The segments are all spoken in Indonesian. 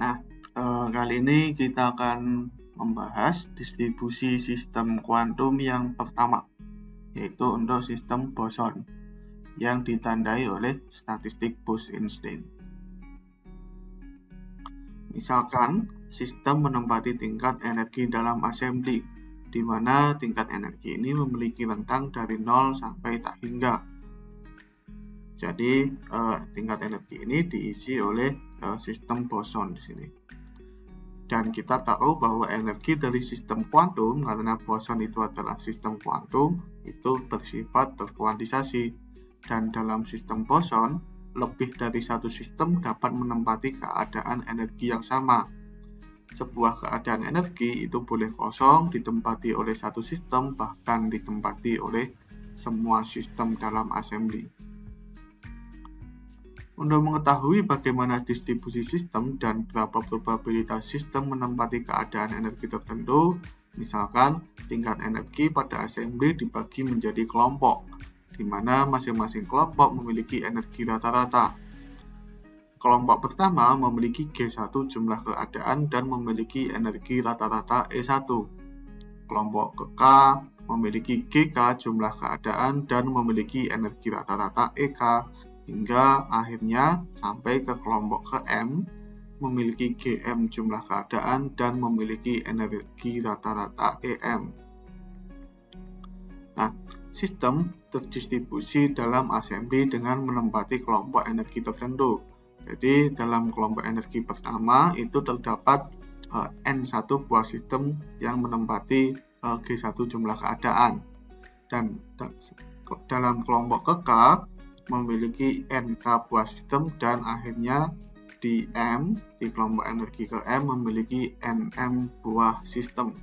Nah, kali ini kita akan membahas distribusi sistem kuantum yang pertama, yaitu untuk sistem boson yang ditandai oleh statistik Bose-Einstein. Misalkan, sistem menempati tingkat energi dalam assembly, di mana tingkat energi ini memiliki rentang dari 0 sampai tak hingga. Jadi, tingkat energi ini diisi oleh sistem boson di sini. Dan kita tahu bahwa energi dari sistem kuantum, karena boson itu adalah sistem kuantum, itu bersifat terkuantisasi. Dan dalam sistem boson, lebih dari satu sistem dapat menempati keadaan energi yang sama. Sebuah keadaan energi itu boleh kosong ditempati oleh satu sistem, bahkan ditempati oleh semua sistem dalam assembly. Untuk mengetahui bagaimana distribusi sistem dan berapa probabilitas sistem menempati keadaan energi tertentu, misalkan tingkat energi pada assembly dibagi menjadi kelompok, di mana masing-masing kelompok memiliki energi rata-rata. Kelompok pertama memiliki G1 jumlah keadaan dan memiliki energi rata-rata E1. Kelompok K memiliki GK jumlah keadaan dan memiliki energi rata-rata EK, hingga akhirnya sampai ke kelompok ke M, memiliki GM jumlah keadaan dan memiliki energi rata-rata EM. Nah, sistem terdistribusi dalam assembly dengan menempati kelompok energi tertentu. Jadi, dalam kelompok energi pertama itu terdapat N1 buah sistem yang menempati G1 jumlah keadaan. Dan dalam kelompok ke K memiliki NK buah sistem dan akhirnya di M, di kelompok energi ke M memiliki NM buah sistem.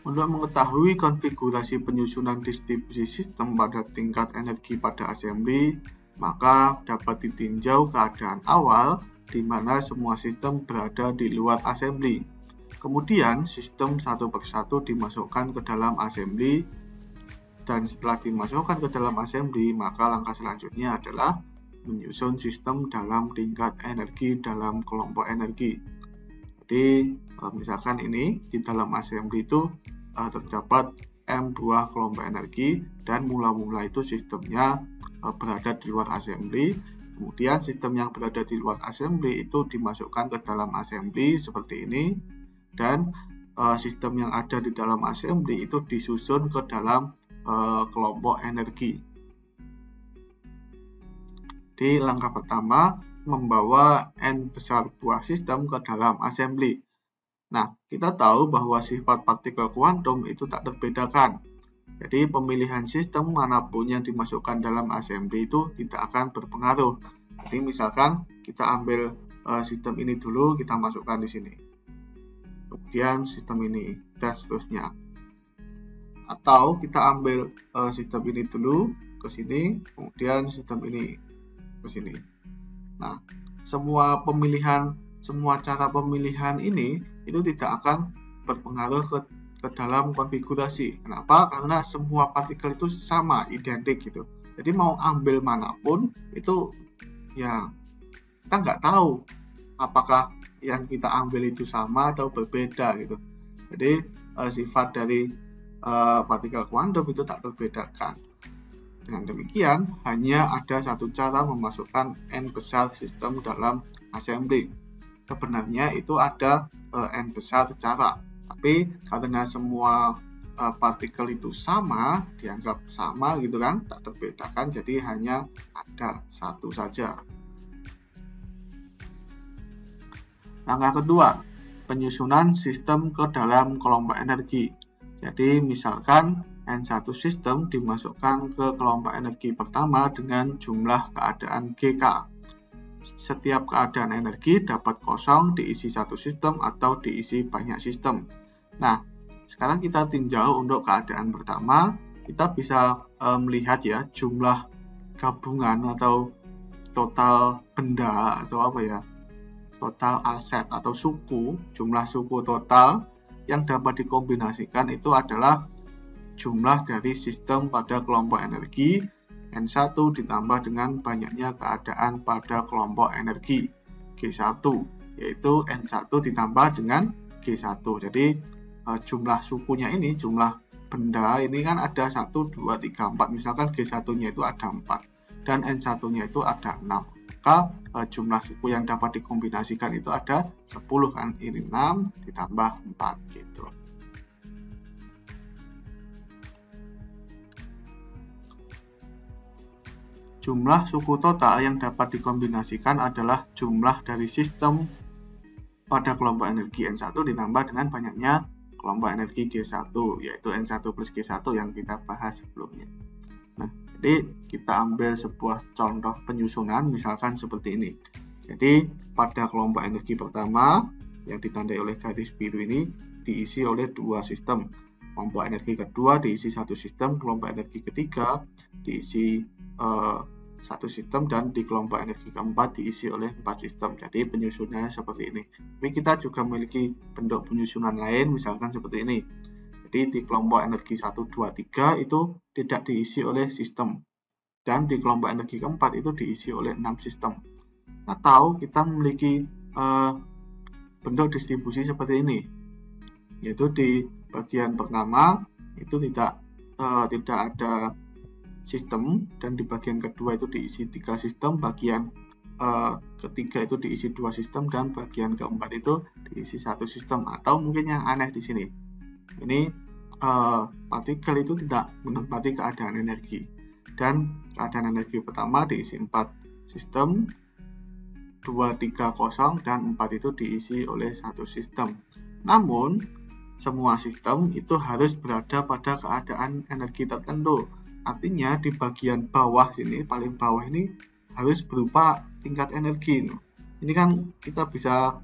Untuk mengetahui konfigurasi penyusunan distribusi sistem pada tingkat energi pada assembly, maka dapat ditinjau keadaan awal di mana semua sistem berada di luar assembly. Kemudian sistem satu persatu dimasukkan ke dalam assembly. Dan setelah dimasukkan ke dalam assembly, maka langkah selanjutnya adalah menyusun sistem dalam tingkat energi dalam kelompok energi. Jadi, misalkan ini di dalam assembly itu terdapat M buah kelompok energi dan mula-mula itu sistemnya berada di luar assembly. Kemudian sistem yang berada di luar assembly itu dimasukkan ke dalam assembly seperti ini. Dan sistem yang ada di dalam assembly itu disusun ke dalam kelompok energi. Di langkah pertama, membawa N besar buah sistem ke dalam assembly. Nah, kita tahu bahwa sifat partikel kuantum itu tak terbedakan. Jadi, pemilihan sistem manapun yang dimasukkan dalam assembly itu tidak akan berpengaruh. Jadi, misalkan kita ambil sistem ini dulu, kita masukkan di sini. Kemudian sistem ini, dan seterusnya. Atau kita ambil sistem ini dulu ke sini, kemudian sistem ini ke sini. Nah, semua cara pemilihan ini itu tidak akan berpengaruh ke dalam konfigurasi. Kenapa? Karena semua partikel itu sama, identik gitu. Jadi mau ambil manapun itu ya kita nggak tahu apakah yang kita ambil itu sama atau berbeda gitu. Jadi sifat dari partikel kuantum itu tak terbedakan. Dengan demikian, hanya ada satu cara memasukkan N besar sistem dalam assembly. Sebenarnya itu ada N besar cara, tapi karena semua partikel itu sama, dianggap sama gitu kan, tak terbedakan, jadi hanya ada satu saja. Langkah kedua, penyusunan sistem ke dalam kelompok energi. Jadi misalkan N1 sistem dimasukkan ke kelompok energi pertama dengan jumlah keadaan GK. Setiap keadaan energi dapat kosong diisi satu sistem atau diisi banyak sistem. Nah, sekarang kita tinjau untuk keadaan pertama, kita bisa melihat ya jumlah gabungan atau total benda atau apa ya, total aset atau suku, jumlah suku total yang dapat dikombinasikan itu adalah jumlah dari sistem pada kelompok energi N1 ditambah dengan banyaknya keadaan pada kelompok energi. G1, yaitu N1 ditambah dengan G1. Jadi jumlah sukunya ini, jumlah benda ini kan ada 1, 2, 3, 4. Misalkan G1-nya itu ada 4 dan N1-nya itu ada 6. Maka jumlah suku yang dapat dikombinasikan itu ada 10 kan. Ini 6 ditambah 4 gitu. Jumlah suku total yang dapat dikombinasikan adalah jumlah dari sistem pada kelompok energi N1 ditambah dengan banyaknya kelompok energi G1, yaitu N1 plus G1 yang kita bahas sebelumnya. Nah, jadi kita ambil sebuah contoh penyusunan, misalkan seperti ini. Jadi, pada kelompok energi pertama, yang ditandai oleh garis biru ini, diisi oleh 2 sistem. Kelompok energi kedua diisi 1 sistem, kelompok energi ketiga diisi 1 sistem, dan di kelompok energi keempat diisi oleh 4 sistem. Jadi penyusunannya seperti ini. Tapi kita juga memiliki bentuk penyusunan lain, misalkan seperti ini. Jadi di kelompok energi 1, 2, 3 itu tidak diisi oleh sistem. Dan di kelompok energi keempat itu diisi oleh 6 sistem. Atau kita memiliki bentuk distribusi seperti ini. Yaitu di bagian pertama itu tidak ada sistem, dan di bagian kedua itu diisi 3 sistem, bagian ketiga itu diisi 2 sistem, dan bagian keempat itu diisi 1 sistem. Atau mungkin yang aneh di sini, ini partikel itu tidak menempati keadaan energi, dan keadaan energi pertama diisi 4 sistem, 2, 3 kosong, dan 4 itu diisi oleh 1 sistem. Namun semua sistem itu harus berada pada keadaan energi tertentu. Artinya di bagian bawah sini, paling bawah ini harus berupa tingkat energi. Ini kan kita bisa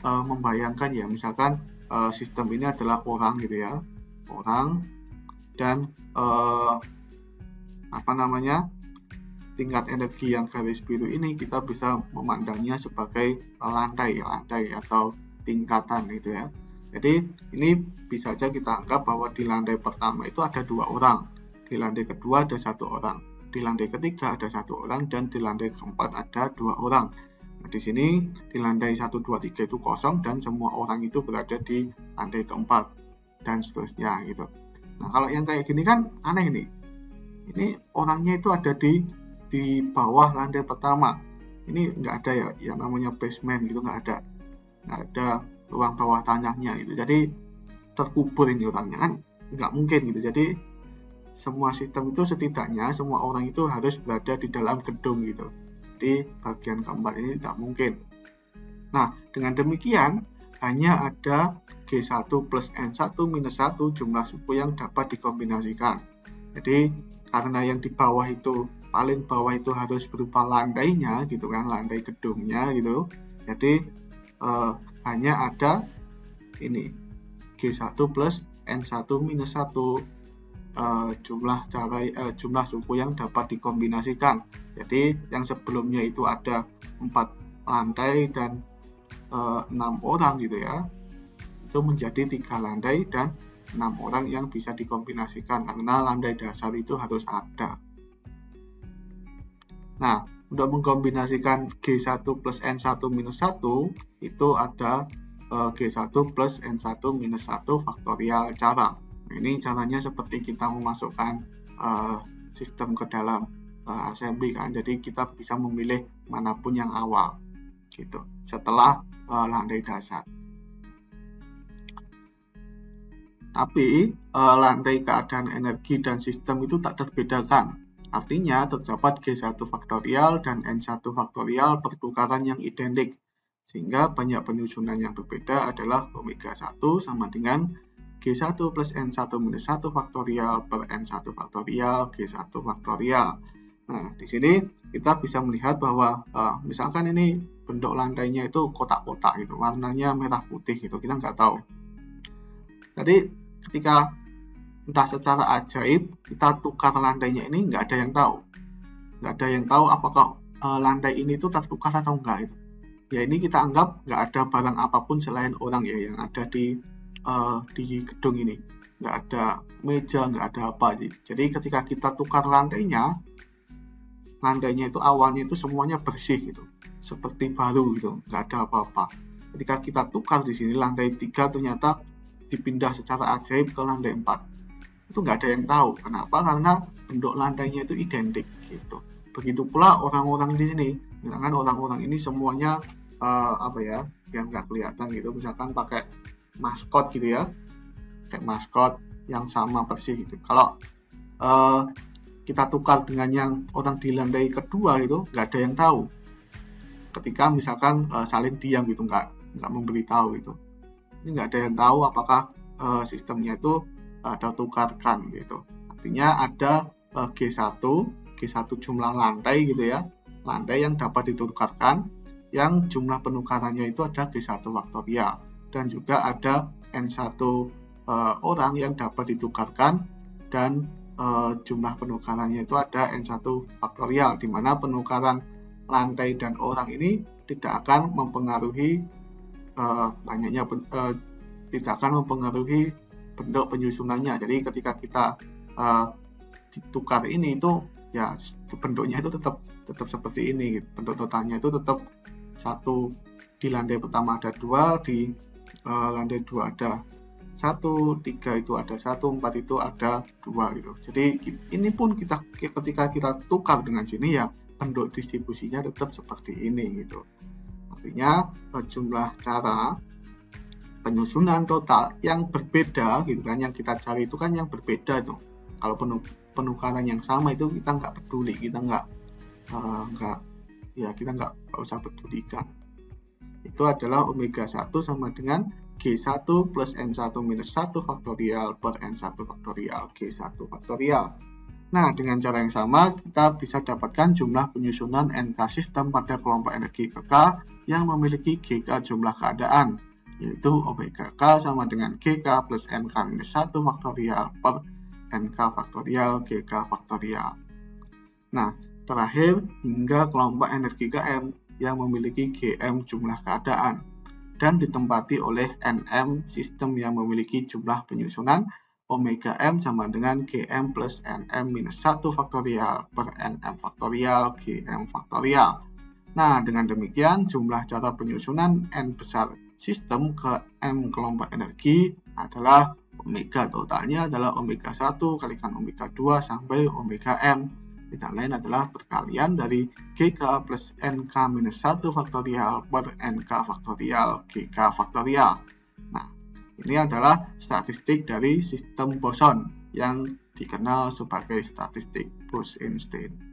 membayangkan ya, misalkan sistem ini adalah orang gitu ya, orang, dan tingkat energi yang garis biru ini kita bisa memandangnya sebagai lantai atau tingkatan gitu ya. Jadi ini bisa saja kita anggap bahwa di lantai pertama itu ada 2 orang, di lantai kedua ada 1 orang, di lantai ketiga ada 1 orang, dan di lantai keempat ada 2 orang. Nah, di sini di lantai 1, 2, 3 itu kosong, dan semua orang itu berada di lantai keempat, dan seterusnya gitu. Nah, kalau yang kayak gini kan aneh nih. Ini orangnya itu ada di bawah lantai pertama. Ini nggak ada ya yang namanya basement gitu, nggak ada ruang bawah tanahnya gitu. Jadi terkubur ini orangnya kan nggak mungkin gitu. Jadi semua sistem itu setidaknya semua orang itu harus berada di dalam gedung gitu. Di bagian keempat ini tidak mungkin. Nah, dengan demikian hanya ada G1 plus N1 minus 1 jumlah suku yang dapat dikombinasikan. Jadi karena yang di bawah itu, paling bawah itu harus berupa lantainya gitu kan, lantai gedungnya gitu. Jadi hanya ada ini G1 plus N1 minus 1 jumlah suku yang dapat dikombinasikan. Jadi yang sebelumnya itu ada 4 lantai dan 6 orang gitu ya, itu menjadi 3 lantai dan 6 orang yang bisa dikombinasikan karena lantai dasar itu harus ada. Nah, untuk mengkombinasikan G1 plus N1 minus 1 itu ada G1 plus N1 minus 1 faktorial cara. Nah, ini caranya seperti kita memasukkan sistem ke dalam assembly kan. Jadi kita bisa memilih manapun yang awal gitu setelah lantai dasar. Tapi lantai keadaan energi dan sistem itu tak terbedakan. Artinya terdapat G1 faktorial dan N1 faktorial pertukaran yang identik. Sehingga banyak penyusunan yang berbeda adalah omega 1 sama dengan G1 plus N1 minus 1 faktorial per N1 faktorial G1 faktorial. Nah, di sini kita bisa melihat bahwa misalkan ini bentuk lantainya itu kotak-kotak gitu, warnanya merah putih gitu, kita nggak tahu. Jadi ketika entah secara ajaib kita tukar lantainya ini, nggak ada yang tahu apakah lantai ini tuh tertukar atau enggak itu. Ya ini kita anggap nggak ada barang apapun selain orang ya yang ada di gedung ini, nggak ada meja, nggak ada apa. Jadi ketika kita tukar lantainya, landainya itu awalnya itu semuanya bersih gitu, seperti baru gitu, nggak ada apa-apa. Ketika kita tukar di sini landai 3 ternyata dipindah secara ajaib ke landai 4. Itu nggak ada yang tahu. Kenapa? Karena bentuk landainya itu identik gitu. Begitu pula orang-orang di sini. Misalkan orang-orang ini semuanya yang nggak kelihatan gitu, misalkan pakai maskot gitu ya, kayak maskot yang sama persis gitu. Kalau kita tukar dengan yang orang di landai kedua itu nggak ada yang tahu. Ketika misalkan saling diam gitu, nggak memberitahu gitu. Ini nggak ada yang tahu apakah sistemnya itu tertukarkan gitu. Artinya ada G1 jumlah lantai gitu ya, lantai yang dapat ditukarkan, yang jumlah penukarannya itu ada G1 faktorial, dan juga ada N1 orang yang dapat ditukarkan, dan jumlah penukarannya itu ada N1 faktorial, di mana penukaran lantai dan orang ini tidak akan mempengaruhi tidak akan mempengaruhi bentuk penyusunannya. Jadi ketika kita ditukar ini itu ya bentuknya itu tetap seperti ini. Bentuk totalnya itu tetap 1, di landai pertama ada 2, di landai 2 ada 1, 3 itu ada 1, 4 itu ada 2 gitu. Jadi ini pun ketika kita tukar dengan sini ya bentuk distribusinya tetap seperti ini gitu. Artinya jumlah cara penyusunan total yang berbeda gitu kan, yang kita cari itu kan yang berbeda tuh. Kalau penukaran yang sama itu kita nggak peduli, kita nggak usah pedulikan. Itu adalah omega 1 sama dengan G1 plus N1 minus 1 faktorial per N1 faktorial G1 faktorial. Nah, dengan cara yang sama, kita bisa dapatkan jumlah penyusunan NK sistem pada kelompok energi kekal yang memiliki GK jumlah keadaan, yaitu omega K sama dengan GK plus NK minus 1 faktorial per NK faktorial GK faktorial. Nah, terakhir hingga kelompok energi Km yang memiliki GM jumlah keadaan dan ditempati oleh NM sistem yang memiliki jumlah penyusunan omega M sama dengan GM plus NM minus 1 faktorial per NM faktorial GM faktorial. Nah, dengan demikian jumlah cara penyusunan N besar sistem ke M kelompok energi adalah omega totalnya adalah omega 1 kalikan omega 2 sampai omega M. Tidak lain adalah perkalian dari GK plus NK minus 1 faktorial per NK faktorial GK faktorial. Nah, ini adalah statistik dari sistem boson yang dikenal sebagai statistik Bose-Einstein.